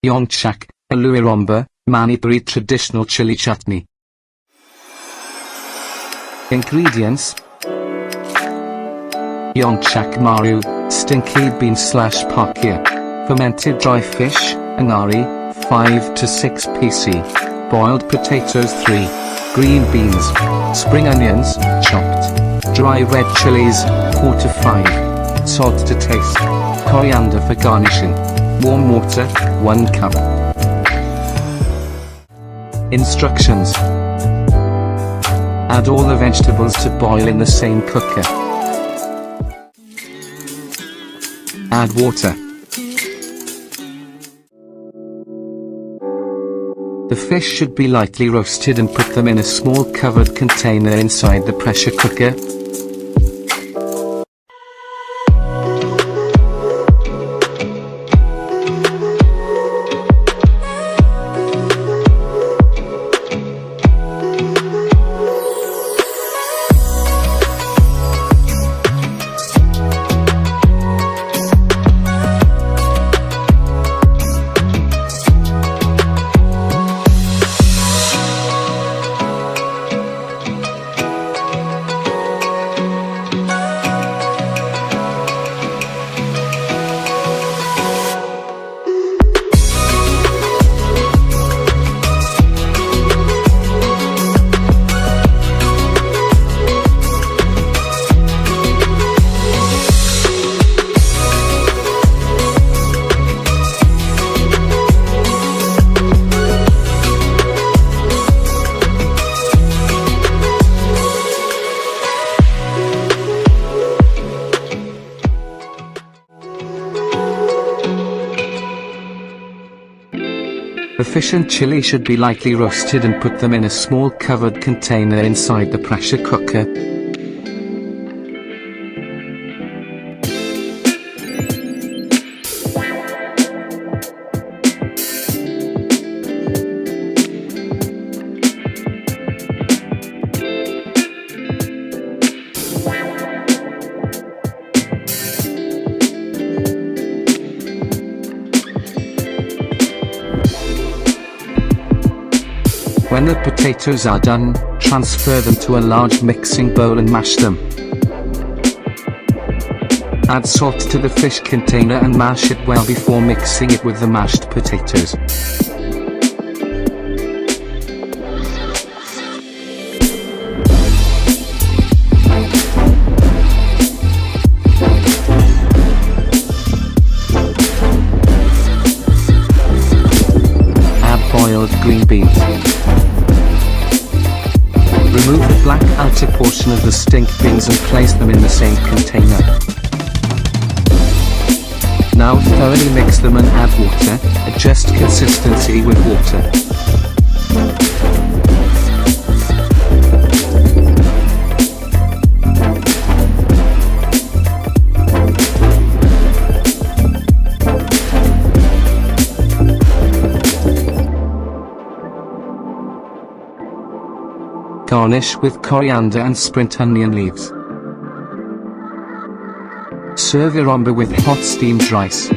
Yongchak Aloo eromba, Manipuri traditional chili chutney. Ingredients: Yongchak Aloo, stinky bean / pakia, fermented dry fish, angari, 5 to 6 pc, boiled potatoes 3, green beans, spring onions, chopped, dry red chilies, 4 to 5, salt to taste, coriander for garnishing, warm water, 1 cup. Instructions: add all the vegetables to boil in the same cooker. Add water. The fish should be lightly roasted and put them in a small covered container inside the pressure cooker. The fish and chili should be lightly roasted and put them in a small covered container inside the pressure cooker. When the potatoes are done, transfer them to a large mixing bowl and mash them. Add salt to the fish container and mash it well before mixing it with the mashed potatoes. Add boiled green beans. Remove the black outer portion of the stink beans and place them in the same container. Now thoroughly mix them and add water, adjust consistency with water. Garnish with coriander and sprint onion leaves. Serve eromba with hot steamed rice.